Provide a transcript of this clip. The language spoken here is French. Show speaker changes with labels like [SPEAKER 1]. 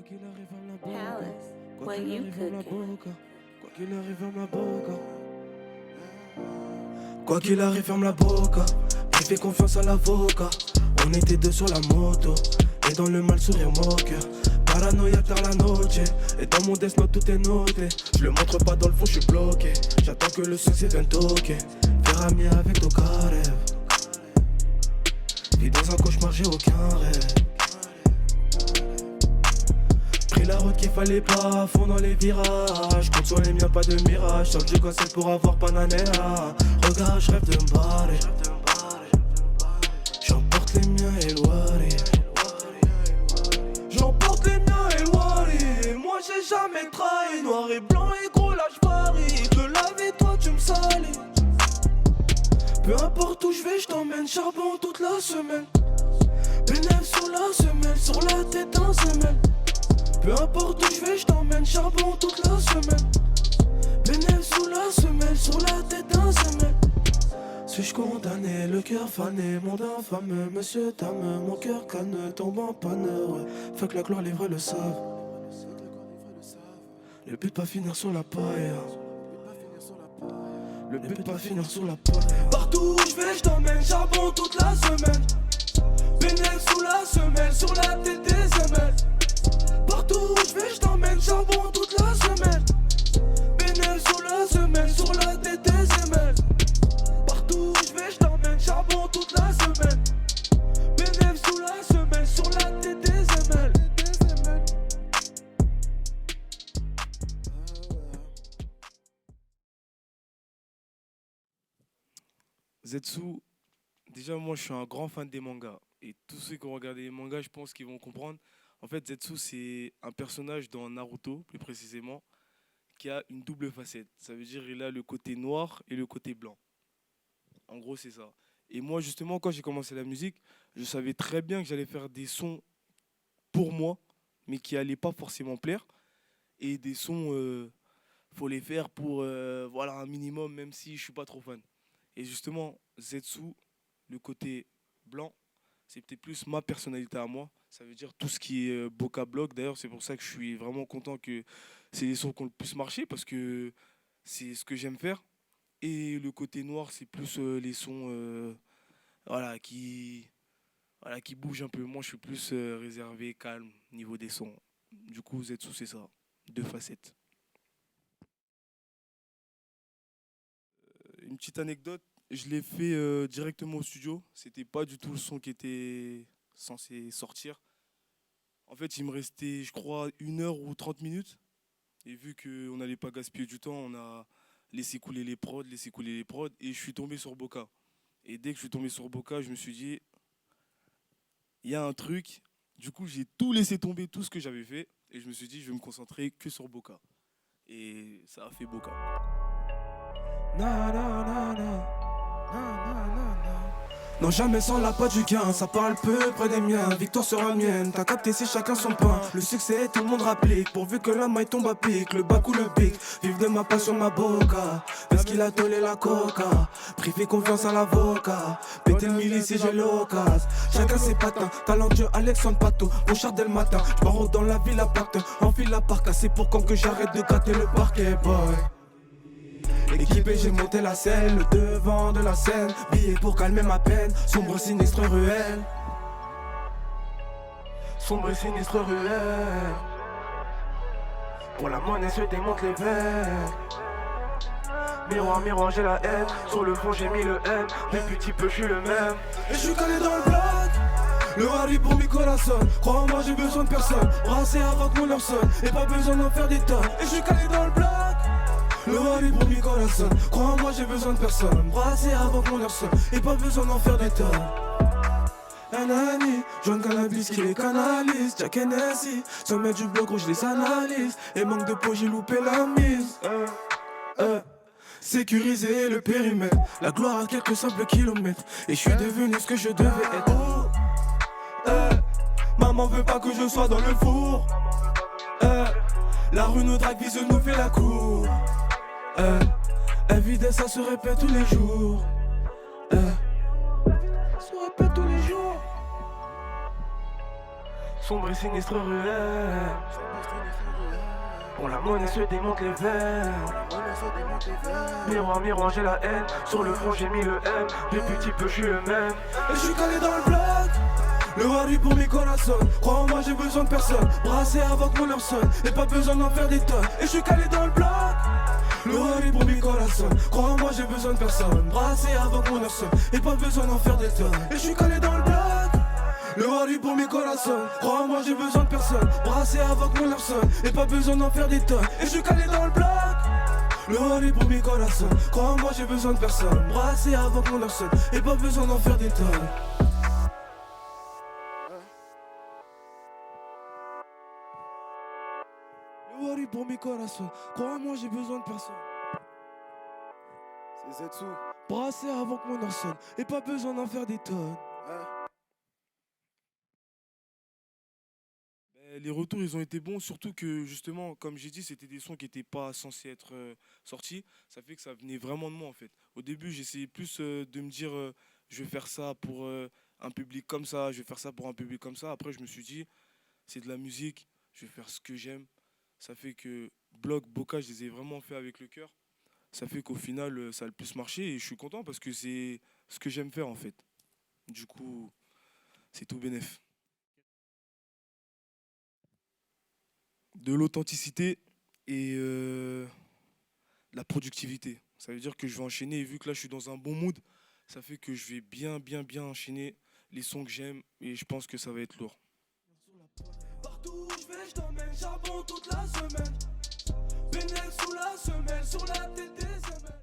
[SPEAKER 1] qu'il arrive, ferme la boca.
[SPEAKER 2] Palace,
[SPEAKER 1] Quoi
[SPEAKER 2] what
[SPEAKER 1] qu'il
[SPEAKER 2] you
[SPEAKER 1] arrive, ferme la
[SPEAKER 2] cooking?
[SPEAKER 1] boca. Quoi qu'il arrive, ferme la boca. Quoi qu'il arrive, ferme la boca. J'ai fait confiance à l'avocat. On était deux sur la moto. Et dans le mal, sourire moqueur. Paranoïaque tard la noche. Et dans mon death note, tout est noté. Je le montre pas dans le fond, je suis bloqué. J'attends que le succès vienne toquer. Faire ami avec ton rêve. Vis dans un cauchemar, j'ai aucun rêve. Pris la route qu'il fallait pas, à fond dans les virages. Compte sur les miens, pas de mirage. Sur le jeu quoi c'est pour avoir pananera. Regarde, je rêve de me barrer. J'emporte les miens et le wari. J'emporte les miens et le wari. Moi j'ai jamais trahi. Noir et blanc et gros là j'varie. Te laver toi tu me salis. Peu importe où je vais, je t'emmène charbon toute la semaine. Bénéf sur la semelle, sur la tête un semelle. Peu importe où je vais, je t'emmène charbon toute la semaine. Bénéf sous la semelle, sur la tête un semelle. Suis-je condamné, le cœur fané, monde infâme, monsieur dame, mon cœur canne, tombe en panne, ouais. Fait que la gloire livre le savent. Le but pas finir sur la paille. Le but pas finir sur la paille. Partout où je vais, je t'emmène charbon toute la semaine. Bénéf sous la semelle, sur la tête des semelles. Partout où je vais, je t'emmène charbon toute la semaine. Bénéf sous la semelle, sur la tête des semelles. Partout où je vais, je t'emmène charbon toute la semaine. Bénéf sous la semelle, sur la tête des semelles. Zetsu, déjà moi je suis un grand fan des mangas. Et tous ceux qui ont regardé les mangas, je pense qu'ils vont comprendre. En fait, Zetsu, c'est un personnage dans Naruto, plus précisément, qui a une double facette. Ça veut dire qu'il a le côté noir et le côté blanc. En gros, c'est ça. Et moi, justement, quand j'ai commencé la musique, je savais très bien que j'allais faire des sons pour moi, mais qui n'allaient pas forcément plaire. Et des sons, faut les faire pour voilà, un minimum, même si je suis pas trop fan. Et justement, Zetsu, le côté blanc, c'est peut-être plus ma personnalité à moi. Ça veut dire tout ce qui est Boca Block. D'ailleurs, c'est pour ça que je suis vraiment content que c'est les sons qui ont le plus marché, parce que c'est ce que j'aime faire. Et le côté noir, c'est plus les sons voilà, voilà, qui bougent un peu. Moi, je suis plus réservé, calme, niveau des sons. Du coup, Zetsu, c'est ça. Deux facettes. Une petite anecdote, je l'ai fait directement au studio. C'était pas du tout le son qui était censé sortir. En fait, il me restait, je crois, 1 heure ou 30 minutes. Et vu qu'on n'allait pas gaspiller du temps, on a laissé couler les prods, et je suis tombé sur Boca. Et dès que je suis tombé sur Boca, je me suis dit, il y a un truc. Du coup, j'ai tout laissé tomber, tout ce que j'avais fait, et je me suis dit, je vais me concentrer que sur Boca. Et ça a fait Boca. Na, na, na, na. Na, na, na, na. Non, jamais sans la patte du gain, ça parle peu près des miens. Victoire sera mienne, t'as capté, c'est chacun son pain. Le succès, tout le monde rapplique, pourvu que la maille tombe à pic. Le bac ou le pic, vive de ma passion, ma boca. Parce qu'il a tolé la coca, privé confiance à l'avocat. Péter le milice si j'ai l'occasion. Chacun ses patins, talentueux Alexandre Pato. Bon char dès le matin, j'barre dans la ville à Pacte. Enfile la parka, c'est pour quand que j'arrête de gâter le parquet, boy. Équipé, j'ai monté la selle, le devant de la scène. Billet pour calmer ma peine, sombre sinistre ruelle. Sombre et sinistre ruelle. Pour la monnaie se démonte les veines. Miroir, miroir, j'ai la haine. Sur le fond j'ai mis le M. Depuis petit peu je suis le même. Et je suis calé dans le bloc. Le Harry pour mes corazones. Crois-moi j'ai besoin de personne. Brassé avant que mon heure sonne. Et pas besoin d'en faire des tonnes. Et je suis calé dans le bloc. Le Harry pour mes corazones. Crois-moi j'ai besoin de personne. Brassé avant que mon heure sonne. Et pas besoin d'en faire des tonnes. Anani, jaune cannabis qui les canalise. Jack Hennessy, sommet du bloc rouge les analyse. Et manque de peau j'ai loupé la mise. Sécuriser le périmètre, la gloire à quelques simples kilomètres. Et je suis devenu ce que je devais être. Maman veut pas que je sois dans le four. La rue nous drague, vise nous fait la cour. Évidemment ça se répète tous les jours. Ça se répète tous les jours.
[SPEAKER 2] sombre et sinistre ruelle. Pour la monnaie se démonte les veines. Miroir, miroir, j'ai la haine. Sur le front j'ai mis le M. Depuis petit peu je suis le même.
[SPEAKER 3] Et je suis calé dans le bloc. Le Wari pour mes corazones. Crois-moi j'ai besoin de personne. Brassé avant que mon heure sonne. Et pas besoin d'en faire des tonnes. Et je suis calé dans le bloc. Le Wari pour mes corazones. Crois-moi j'ai besoin de personne. Brassé avant que mon heure sonne. Et pas besoin d'en faire des tonnes. Et je suis calé dans le bloc. Le Wari pour mes corazones. Crois-moi j'ai besoin de personne. Brassé avant que mon heure sonne. Et pas besoin d'en faire des tonnes. Et je suis calé dans le bloc. Le Wari pour mes corazones. Crois-moi j'ai besoin de personne. Brassé avant que mon heure sonne. Et pas besoin d'en faire des tonnes. Le Wari pour mes corazones. Crois-moi j'ai besoin de personne.
[SPEAKER 4] C'est Zetsu.
[SPEAKER 3] Brassé avant que mon heure sonne. Et pas besoin d'en faire des tonnes.
[SPEAKER 1] Les retours, ils ont été bons, surtout que justement, comme j'ai dit, c'était des sons qui n'étaient pas censés être sortis. Ça fait que ça venait vraiment de moi en fait. Au début, j'essayais plus de me dire, je vais faire ça pour un public comme ça, je vais faire ça pour un public comme ça. Après, je me suis dit, c'est de la musique, je vais faire ce que j'aime. Ça fait que Bloc, Boca, je les ai vraiment fait avec le cœur. Ça fait qu'au final, ça a le plus marché et je suis content parce que c'est ce que j'aime faire en fait. Du coup, c'est tout bénef. De l'authenticité et la productivité. Ça veut dire que je vais enchaîner et vu que là je suis dans un bon mood, ça fait que je vais bien enchaîner les sons que j'aime et je pense que ça va être lourd.
[SPEAKER 3] Partout où je vais, je t'emmène charbon toute la semaine. Pénètre sous la semelle, sur la tête des semelles.